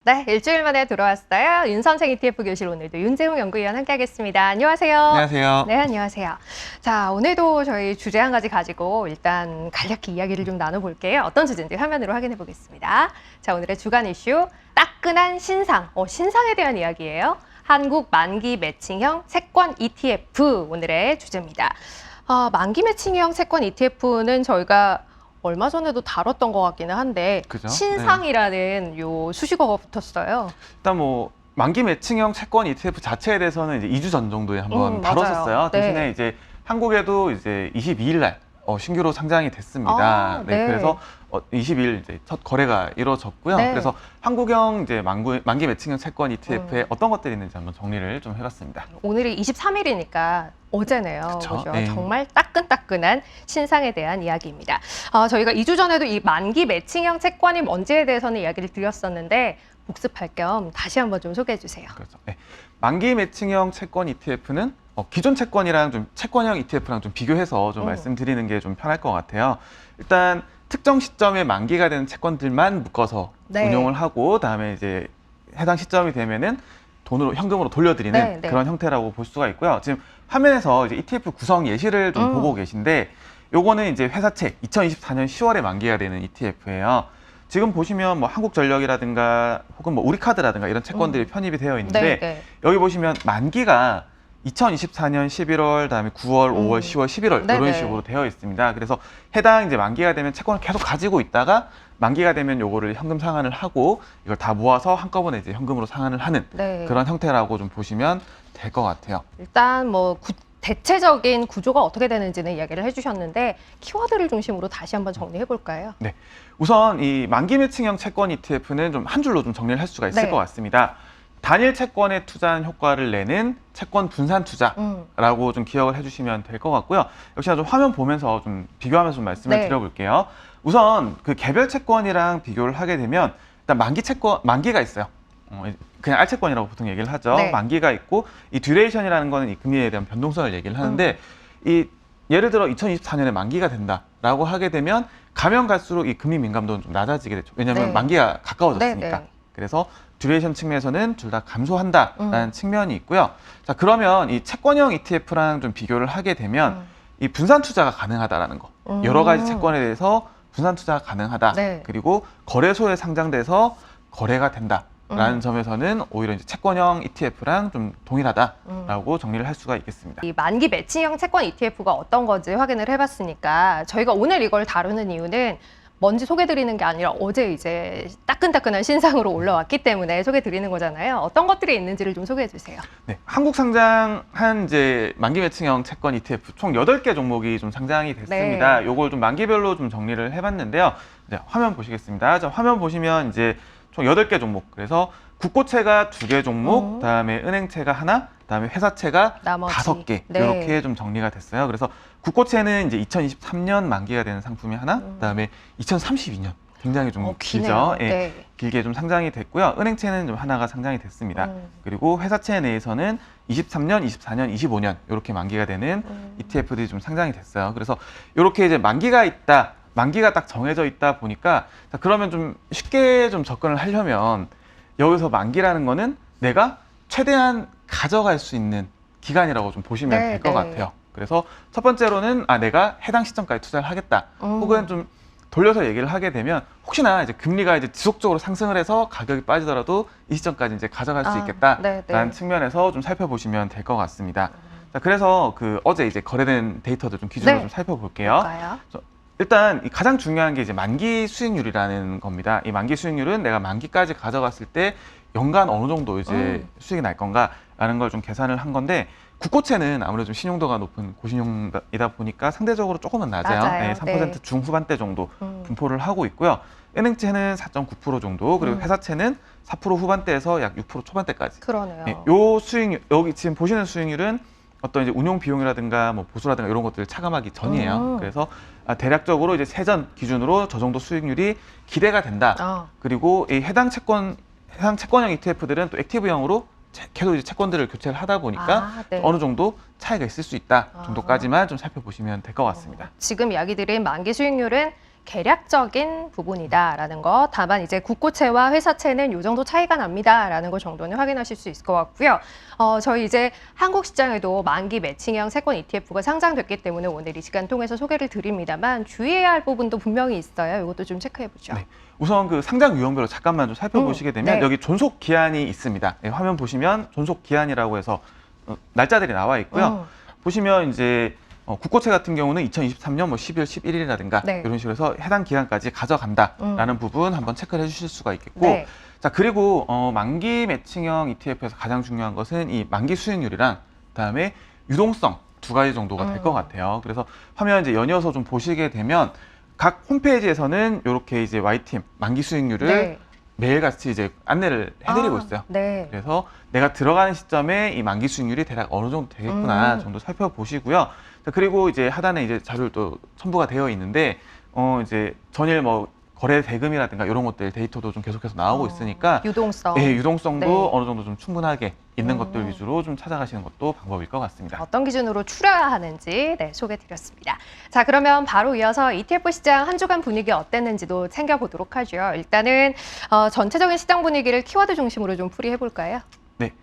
네, 일주일 만에 돌아왔어요. 윤 선생 ETF 교실 오늘도 윤재웅 연구위원 함께하겠습니다. 안녕하세요. 안녕하세요. 네, 안녕하세요. 자, 오늘도 저희 주제 한 가지 가지고 일단 간략히 이야기를 좀 나눠볼게요. 어떤 주제인지 화면으로 확인해 보겠습니다. 자, 오늘의 주간 이슈 따끈한 신상, 신상에 대한 이야기예요. 한국 만기 매칭형 채권 ETF 오늘의 주제입니다. 만기 매칭형 채권 ETF는 저희가 얼마 전에도 다뤘던 것 같기는 한데 그죠? 신상이라는 요 수식어가 붙었어요. 일단 뭐 만기 매칭형 채권 ETF 자체에 대해서는 이제 2주 전 정도에 한번 맞아요. 다뤘었어요. 네. 대신에 이제 한국에도 이제 22일 날 신규로 상장이 됐습니다. 네. 그래서 20일 이제 첫 거래가 이루어졌고요. 네. 그래서 한국형 이제 만기 매칭형 채권 ETF에 어떤 것들이 있는지 한번 정리를 좀 해봤습니다. 오늘이 23일이니까 어제네요. 그쵸? 그죠? 네. 정말 따끈따끈한 신상에 대한 이야기입니다. 저희가 2주 전에도 이 만기 매칭형 채권이 뭔지에 대해서는 이야기를 드렸었는데 복습할 겸 다시 한번 좀 소개해 주세요. 그렇죠. 네. 만기 매칭형 채권 ETF는 기존 채권이랑 좀 채권형 ETF랑 좀 비교해서 좀 말씀드리는 게 좀 편할 것 같아요. 일단 특정 시점에 만기가 되는 채권들만 묶어서 네. 운용을 하고 그다음에 이제 해당 시점이 되면은 현금으로 돌려드리는 네, 네. 그런 형태라고 볼 수가 있고요. 지금 화면에서 이제 ETF 구성 예시를 좀 보고 계신데 요거는 이제 회사채 2024년 10월에 만기가 되는 ETF예요. 지금 보시면 뭐 한국전력이라든가 혹은 뭐 우리카드라든가 이런 채권들이 편입이 되어 있는데 네, 네. 여기 보시면 만기가 2024년 11월, 그다음에 9월, 5월, 10월, 11월 네네. 이런 식으로 되어 있습니다. 그래서 해당 이제 만기가 되면 채권을 계속 가지고 있다가 만기가 되면 요거를 현금 상환을 하고 이걸 다 모아서 한꺼번에 이제 현금으로 상환을 하는 네. 그런 형태라고 좀 보시면 될 것 같아요. 일단 뭐 대체적인 구조가 어떻게 되는지는 이야기를 해주셨는데 키워드를 중심으로 다시 한번 정리해 볼까요? 네, 우선 이 만기 매칭형 채권 ETF는 좀 한 줄로 좀 정리를 할 수가 있을 네. 것 같습니다. 단일 채권에 투자한 효과를 내는 채권 분산 투자라고 좀 기억을 해주시면 될 것 같고요. 역시나 좀 화면 보면서 좀 비교하면서 좀 말씀을 네. 드려볼게요. 우선 그 개별 채권이랑 비교를 하게 되면 일단 만기가 있어요. 그냥 알채권이라고 보통 얘기를 하죠. 네. 만기가 있고 이 듀레이션이라는 거는 이 금리에 대한 변동성을 얘기를 하는데 이 예를 들어 2024년에 만기가 된다라고 하게 되면 가면 갈수록 이 금리 민감도는 좀 낮아지게 되죠. 왜냐하면 네. 만기가 가까워졌으니까. 네, 네. 그래서 듀레이션 측면에서는 둘 다 감소한다라는 측면이 있고요. 자, 그러면 이 채권형 ETF랑 좀 비교를 하게 되면 이 분산 투자가 가능하다라는 거. 여러 가지 채권에 대해서 분산 투자가 가능하다. 네. 그리고 거래소에 상장돼서 거래가 된다라는 점에서는 오히려 이제 채권형 ETF랑 좀 동일하다라고 정리를 할 수가 있겠습니다. 이 만기 매칭형 채권 ETF가 어떤 건지 확인을 해봤으니까 저희가 오늘 이걸 다루는 이유는 뭔지 소개드리는 게 아니라 어제 이제 따끈따끈한 신상으로 올라왔기 때문에 소개드리는 거잖아요. 어떤 것들이 있는지를 좀 소개해 주세요. 네, 한국 상장한 이제 만기 매칭형 채권 ETF 총 8개 종목이 좀 상장이 됐습니다. 네. 요걸 좀 만기별로 좀 정리를 해봤는데요. 이제 화면 보시겠습니다. 자, 화면 보시면 이제 총 8개 종목. 그래서 국고채가 2개 종목, 그다음에 은행채가 하나, 그다음에 회사채가 나머지. 5개 네. 이렇게 좀 정리가 됐어요. 그래서 국고채는 이제 2023년 만기가 되는 상품이 하나, 그다음에 2032년 굉장히 좀 기네요. 길죠. 예, 네. 길게 좀 상장이 됐고요. 은행채는 좀 하나가 상장이 됐습니다. 그리고 회사채 내에서는 23년, 24년, 25년 이렇게 만기가 되는 ETF들이 좀 상장이 됐어요. 그래서 이렇게 이제 만기가 딱 정해져 있다 보니까 자, 그러면 좀 쉽게 좀 접근을 하려면 여기서 만기라는 거는 내가 최대한 가져갈 수 있는 기간이라고 좀 보시면 네, 될 것 네. 같아요. 그래서 첫 번째로는 내가 해당 시점까지 투자를 하겠다. 혹은 좀 돌려서 얘기를 하게 되면 혹시나 이제 금리가 이제 지속적으로 상승을 해서 가격이 빠지더라도 이 시점까지 이제 가져갈 수 있겠다라는 네, 네. 측면에서 좀 살펴보시면 될 것 같습니다. 자, 그래서 그 어제 이제 거래된 데이터들 좀 기준으로 네. 좀 살펴볼게요. 볼까요? 일단 이 가장 중요한 게 이제 만기 수익률이라는 겁니다. 이 만기 수익률은 내가 만기까지 가져갔을 때 연간 어느 정도 이제 수익이 날 건가라는 걸 좀 계산을 한 건데 국고채는 아무래도 좀 신용도가 높은 고신용이다 보니까 상대적으로 조금은 낮아요. 맞아요. 네, 3% 네. 중후반대 정도 분포를 하고 있고요. 은행채는 4.9% 정도, 그리고 회사채는 4% 후반대에서 약 6% 초반대까지. 그러네요. 네, 요 수익률, 여기 지금 보시는 수익률은 어떤 이제 운용 비용이라든가 뭐 보수라든가 이런 것들을 차감하기 전이에요. 그래서 대략적으로 이제 세전 기준으로 저 정도 수익률이 기대가 된다. 그리고 이 해당 채권형 ETF들은 또 액티브형으로 계속 이제 채권들을 교체를 하다 보니까 네. 어느 정도 차이가 있을 수 있다 정도까지만 좀 살펴보시면 될 것 같습니다. 지금 이야기 드린 만기 수익률은 계략적인 부분이다라는 거. 다만 이제 국고채와 회사채는 이 정도 차이가 납니다라는 거 정도는 확인하실 수 있을 것 같고요. 저희 이제 한국 시장에도 만기 매칭형 채권 ETF가 상장됐기 때문에 오늘 이 시간 통해서 소개를 드립니다만 주의해야 할 부분도 분명히 있어요. 이것도 좀 체크해 보죠. 네. 우선 그 상장 유형별로 잠깐만 좀 살펴보시게 되면 네. 여기 존속 기한이 있습니다. 네, 화면 보시면 존속 기한이라고 해서 날짜들이 나와 있고요. 보시면 이제 국고채 같은 경우는 2023년 10월 11일이라든가 네. 이런 식으로 해서 해당 기간까지 가져간다라는 부분 한번 체크를 해주실 수가 있겠고, 네. 자 그리고 만기 매칭형 ETF에서 가장 중요한 것은 이 만기 수익률이랑 그다음에 유동성 두 가지 정도가 될 것 같아요. 그래서 화면 이제 연이어서 좀 보시게 되면 각 홈페이지에서는 이렇게 이제 Y팀 만기 수익률을 네. 매일같이 이제 안내를 해드리고 있어요. 네. 그래서 내가 들어가는 시점에 이 만기 수익률이 대략 어느 정도 되겠구나 정도 살펴보시고요. 자, 그리고 이제 하단에 이제 자료도 첨부가 되어 있는데 이제 전일 뭐 거래 대금이라든가 이런 것들 데이터도 좀 계속해서 나오고 있으니까 유동성. 예, 유동성도 네. 어느 정도 좀 충분하게 있는 것들 위주로 좀 찾아가시는 것도 방법일 것 같습니다. 어떤 기준으로 추려야 하는지 소개드렸습니다. 자, 그러면 바로 이어서 ETF 시장 한 주간 분위기 어땠는지도 챙겨보도록 하죠. 일단은 전체적인 시장 분위기를 키워드 중심으로 좀 풀이해볼까요? 네,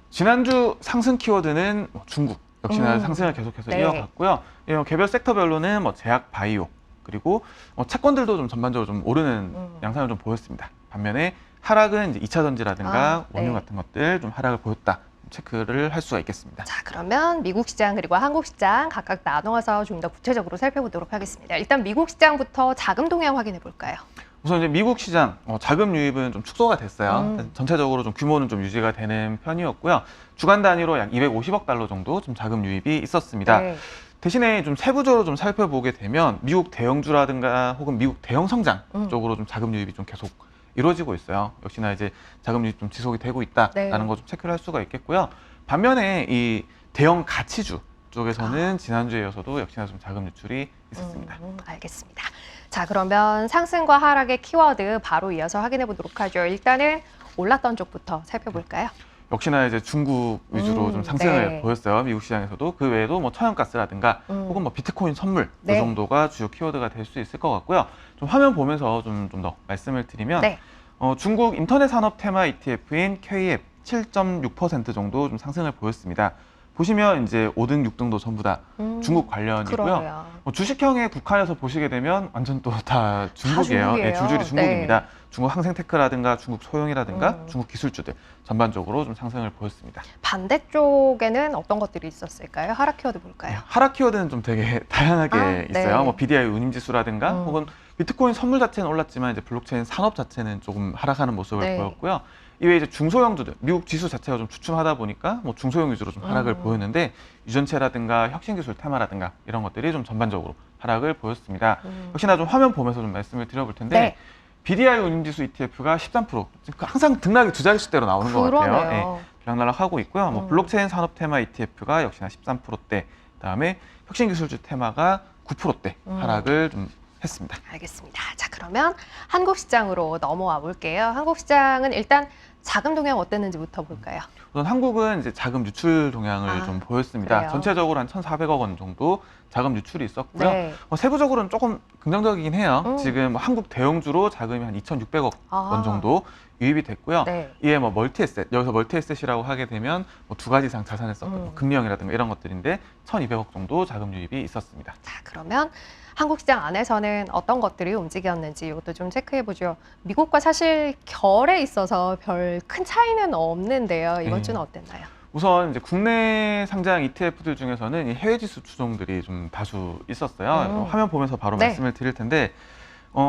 지난주 상승 키워드는 중국 역시나 상승을 계속해서 네. 이어갔고요. 개별 섹터별로는 뭐 제약, 바이오 그리고 채권들도 좀 전반적으로 좀 오르는 양상을 좀 보였습니다. 반면에 하락은 이제 2차 전지라든가 원유 네. 같은 것들 좀 하락을 보였다. 체크를 할 수가 있겠습니다. 자, 그러면 미국 시장 그리고 한국 시장 각각 나눠서 좀 더 구체적으로 살펴보도록 하겠습니다. 일단 미국 시장부터 자금 동향 확인해 볼까요? 우선 이제 미국 시장 자금 유입은 좀 축소가 됐어요. 전체적으로 좀 규모는 좀 유지가 되는 편이었고요. 주간 단위로 약 250억 달러 정도 좀 자금 유입이 있었습니다. 네. 대신에 좀 세부적으로 좀 살펴보게 되면 미국 대형주라든가 혹은 미국 대형 성장 쪽으로 좀 자금 유입이 좀 계속 이루어지고 있어요. 역시나 이제 자금 유입 좀 지속이 되고 있다라는 네. 거 좀 체크를 할 수가 있겠고요. 반면에 이 대형 가치주 쪽에서는 지난주에 이어서도 역시나 좀 자금 유출이 있었습니다. 알겠습니다. 자, 그러면 상승과 하락의 키워드 바로 이어서 확인해 보도록 하죠. 일단은 올랐던 쪽부터 살펴볼까요? 역시나 이제 중국 위주로 좀 상승을 네. 보였어요. 미국 시장에서도. 그 외에도 뭐 천연가스라든가 혹은 뭐 비트코인 선물 네. 이 정도가 주요 키워드가 될 수 있을 것 같고요. 좀 화면 보면서 좀 더 말씀을 드리면 네. 중국 인터넷 산업 테마 ETF인 KF 7.6% 정도 좀 상승을 보였습니다. 보시면 이제 5등, 6등도 전부 다 중국 관련이고요. 그러네요. 주식형에 국한해서 보시게 되면 완전 또 다 중국이에요. 중국이에요. 예, 줄줄이 중국입니다. 네. 중국 항생테크라든가 중국 소형이라든가 중국 기술주들 전반적으로 좀 상승을 보였습니다. 반대쪽에는 어떤 것들이 있었을까요? 하락 키워드 볼까요? 하락 키워드는 좀 되게 다양하게 있어요. 네. 뭐 BDI 운임지수라든가 혹은 비트코인 선물 자체는 올랐지만 이제 블록체인 산업 자체는 조금 하락하는 모습을 네. 보였고요. 이외에 이제 중소형주들, 미국 지수 자체가 좀 주춤하다 보니까 뭐 중소형 위주로 좀 하락을 보였는데 유전체라든가 혁신기술 테마라든가 이런 것들이 좀 전반적으로 하락을 보였습니다. 역시나 좀 화면 보면서 좀 말씀을 드려볼 텐데 네. BDI 운임지수 ETF가 13%, 항상 등락이 두 자릿수대로 나오는 것 같아요. 그러네요. 예, 들락날락하고 있고요. 뭐 블록체인 산업 테마 ETF가 역시나 13%대, 그다음에 혁신기술주 테마가 9%대 하락을 좀 했습니다. 알겠습니다. 자, 그러면 한국 시장으로 넘어와 볼게요. 한국 시장은 일단 자금 동향 어땠는지부터 볼까요? 우선 한국은 이제 자금 유출 동향을 좀 보였습니다. 그래요? 전체적으로 한 1,400억 원 정도 자금 유출이 있었고요. 네. 세부적으로는 조금 긍정적이긴 해요. 지금 한국 대형주로 자금이 한 2,600억 원 정도 유입이 됐고요. 네. 이에 뭐 멀티에셋, 여기서 멀티에셋이라고 하게 되면 뭐 두 가지 이상 자산을 썼던 뭐 금리형이라든가 이런 것들인데 1,200억 정도 자금 유입이 있었습니다. 자, 그러면 한국 시장 안에서는 어떤 것들이 움직였는지 이것도 좀 체크해 보죠. 미국과 사실 결에 있어서 별 큰 차이는 없는데요. 이번 네. 주는 어땠나요? 우선 이제 국내 상장 ETF들 중에서는 이 해외 지수 추종들이 좀 다수 있었어요. 화면 보면서 바로 네. 말씀을 드릴 텐데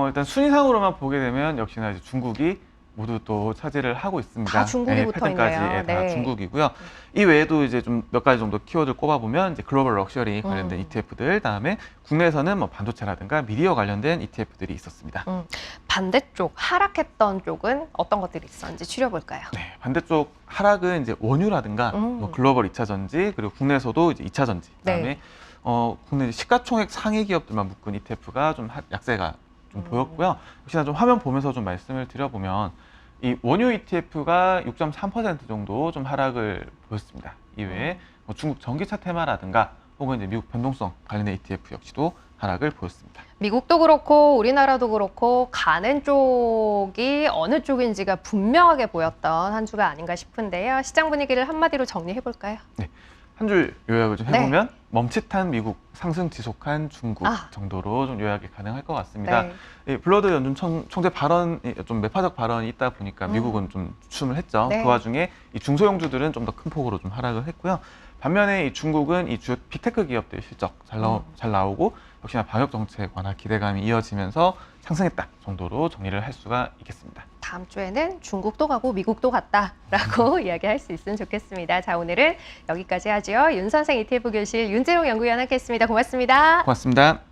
일단 순위상으로만 보게 되면 역시나 이제 중국이 모두 또 차지를 하고 있습니다. 다 중국이 붙어 패턴까지 있네요. 다 네. 중국이고요. 이 외에도 이제 좀 몇 가지 정도 키워드를 꼽아보면 이제 글로벌 럭셔리 관련된 ETF들, 다음에 국내에서는 뭐 반도체라든가 미디어 관련된 ETF들이 있었습니다. 반대쪽 하락했던 쪽은 어떤 것들이 있었는지 추려볼까요? 네, 반대쪽 하락은 이제 원유라든가 뭐 글로벌 2차 전지, 그리고 국내에서도 이제 2차 전지, 그다음에 네. 국내 시가총액 상위 기업들만 묶은 ETF가 좀 약세가 좀 보였고요. 역시나 좀 화면 보면서 좀 말씀을 드려보면 이 원유 ETF가 6.3% 정도 좀 하락을 보였습니다. 이외에 뭐 중국 전기차 테마라든가 혹은 이제 미국 변동성 관련된 ETF 역시도 하락을 보였습니다. 미국도 그렇고 우리나라도 그렇고 가는 쪽이 어느 쪽인지가 분명하게 보였던 한 주가 아닌가 싶은데요. 시장 분위기를 한마디로 정리해 볼까요? 한 줄 요약을 좀 해보면 멈칫한 미국, 상승 지속한 중국 정도로 좀 요약이 가능할 것 같습니다. 네. 블러드 연준 총재 발언이 좀 매파적 발언이 있다 보니까 미국은 좀 주춤을 했죠. 네. 그 와중에 이 중소형주들은 좀 더 큰 폭으로 좀 하락을 했고요. 반면에 이 중국은 이 주요 빅테크 기업들 실적 잘 나오고 역시나 방역 정책에 관한 기대감이 이어지면서 상승했다 정도로 정리를 할 수가 있겠습니다. 다음 주에는 중국도 가고 미국도 갔다라고 이야기할 수 있으면 좋겠습니다. 자, 오늘은 여기까지 하죠. 윤 선생 ETF 교실 윤재용 연구위원 함께했습니다. 고맙습니다. 고맙습니다.